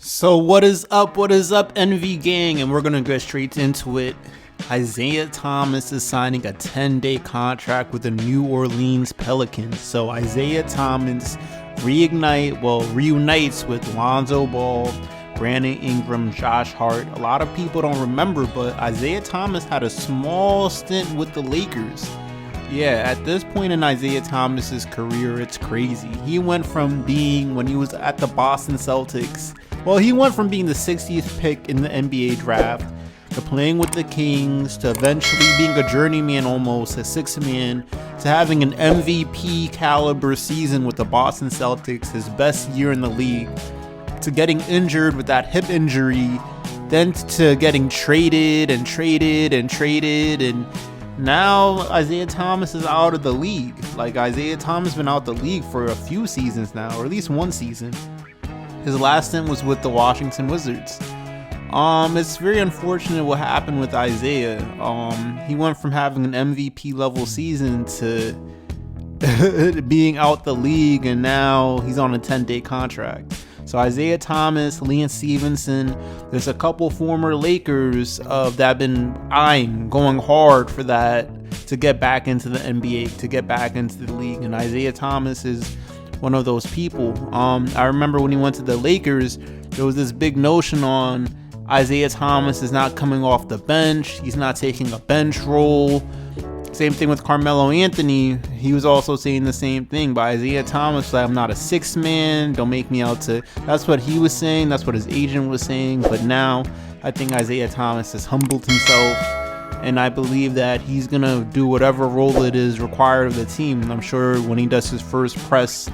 So what is up, NV gang? And we're going to go straight into it. Isaiah Thomas is signing a 10-day contract with the New Orleans Pelicans. So Isaiah Thomas reunites with Lonzo Ball, Brandon Ingram, Josh Hart. A lot of people don't remember, but Isaiah Thomas had a small stint with the Lakers. Yeah, at this point in Isaiah Thomas's career, it's crazy. He went from being, when he was at the Boston Celtics, he went from being the 60th pick in the NBA draft to playing with the Kings to eventually being a journeyman, almost a sixth man, to having an MVP caliber season with the Boston Celtics, his best year in the league, to getting injured with that hip injury, then to getting traded, and now Isaiah Thomas is out of the league. Like, Isaiah Thomas has been out the league for a few seasons now, or at least one season. His last stint was with the Washington Wizards. It's very unfortunate what happened with Isaiah. He went from having an MVP level season to being out the league, and now he's on a 10-day contract. So Isaiah Thomas, Lance Stevenson, there's a couple former Lakers that have been going hard for that, to get back into the NBA, to get back into the league. And Isaiah Thomas is one of those people. I remember when he went to the Lakers, there was this big notion on Isaiah Thomas is not coming off the bench. He's not taking a bench role. Same thing with Carmelo Anthony. He was also saying the same thing. But Isaiah Thomas, like, I'm not a sixth man. Don't make me out to... That's what he was saying. That's what his agent was saying. But now I think Isaiah Thomas has humbled himself. And I believe that he's going to do whatever role it is required of the team. And I'm sure when he does his first press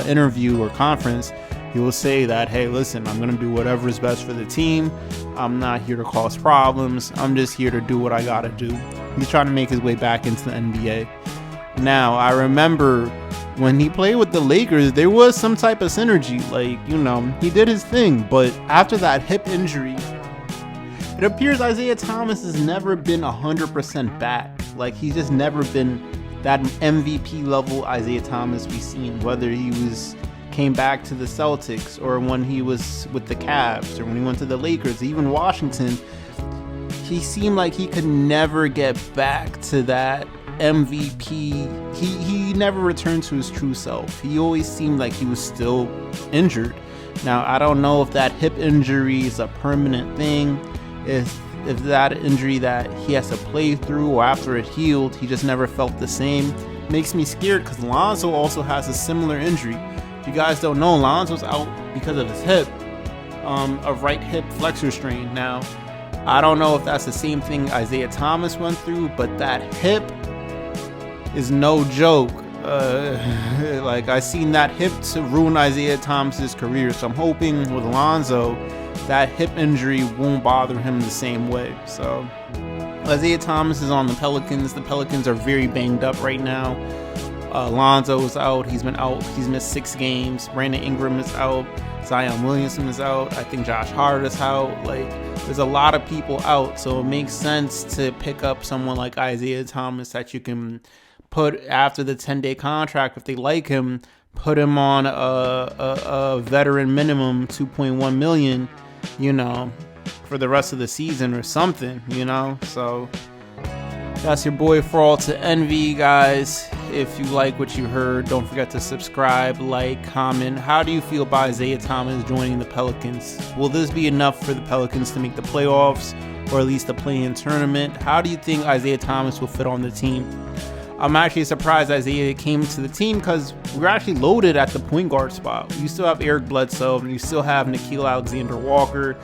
interview or conference, he will say that, hey, listen, I'm going to do whatever is best for the team. I'm not here to cause problems. I'm just here to do what I got to do. He's trying to make his way back into the NBA. Now, I remember when he played with the Lakers, there was some type of synergy. Like, he did his thing. But after that hip injury, it appears Isaiah Thomas has never been 100% back. Like, he's just never been that MVP level Isaiah Thomas we've seen, whether he came back to the Celtics, or when he was with the Cavs, or when he went to the Lakers, even Washington. He seemed like he could never get back to that MVP. He never returned to his true self. He always seemed like he was still injured. Now, I don't know if that hip injury is a permanent thing, if that injury that he has to play through, or after it healed, he just never felt the same. Makes me scared, because Lonzo also has a similar injury. If you guys don't know, Lonzo's out because of his hip, a right hip flexor strain. Now, I don't know if that's the same thing Isaiah Thomas went through, but that hip is no joke. Like, I seen that hip to ruin Isaiah Thomas's career, so I'm hoping with Lonzo that hip injury won't bother him the same way. So Isaiah Thomas is on the Pelicans. The Pelicans are very banged up right now. Lonzo is out. He's been out. He's missed 6 games. Brandon Ingram is out. Zion Williamson is out. I think Josh Hart is out. Like, there's a lot of people out, so it makes sense to pick up someone like Isaiah Thomas that you can put after the 10-day contract. If they like him, put him on a veteran minimum, $2.1 million, for the rest of the season or something, So that's your boy for all to envy, guys. If you like what you heard, don't forget to subscribe, like, comment. How do you feel about Isaiah Thomas joining the Pelicans? Will this be enough for the Pelicans to make the playoffs, or at least the play-in tournament? How do you think Isaiah Thomas will fit on the team? I'm actually surprised Isaiah came to the team, because we're actually loaded at the point guard spot. You still have Eric Bledsoe, and you still have Nickeil Alexander-Walker.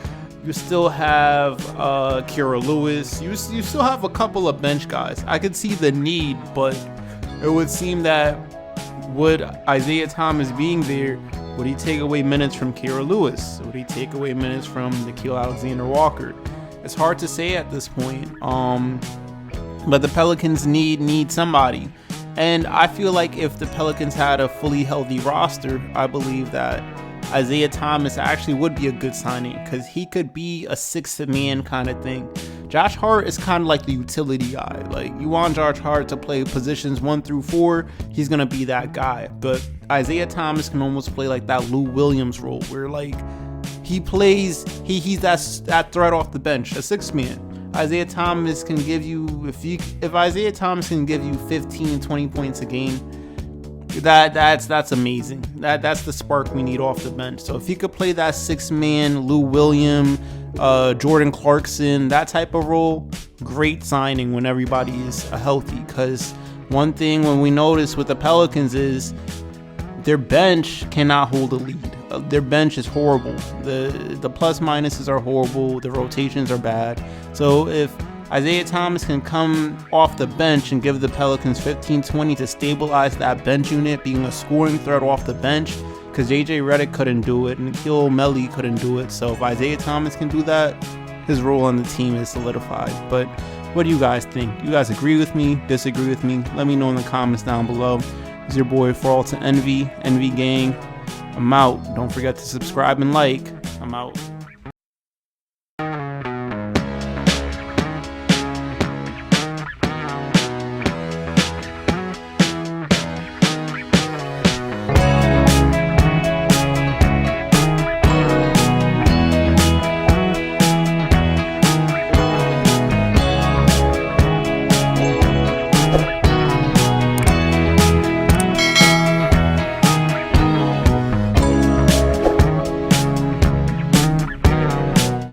You still have Kira Lewis. You still have a couple of bench guys. I could see the need, but it would seem that would Isaiah Thomas being there, would he take away minutes from Kira Lewis? Would he take away minutes from Nickeil Alexander-Walker? It's hard to say at this point. But the Pelicans need somebody. And I feel like if the Pelicans had a fully healthy roster, I believe that Isaiah Thomas actually would be a good signing, because he could be a sixth man kind of thing. Josh Hart is kind of like the utility guy. Like, you want Josh Hart to play positions 1 through 4, he's going to be that guy. But Isaiah Thomas can almost play like that Lou Williams role, where, like, He's that threat off the bench, a sixth man. Isaiah Thomas can give you, if Isaiah Thomas can give you 15, 20 points a game, that's amazing. That's the spark we need off the bench. So if he could play that sixth man, Lou Williams, Jordan Clarkson, that type of role, great signing when everybody is healthy. Because one thing when we notice with the Pelicans is their bench cannot hold a lead. Their bench is horrible. The plus minuses are horrible. The rotations are bad. So if Isaiah Thomas can come off the bench and give the Pelicans 15-20 to stabilize that bench unit, being a scoring threat off the bench, because JJ Redick couldn't do it, and Nikhil Melli couldn't do it. So if Isaiah Thomas can do that, his role on the team is solidified. But what do you guys think? You guys agree with me? Disagree with me? Let me know in the comments down below. It's your boy For All to Envy Gang. I'm out. Don't forget to subscribe and like. I'm out.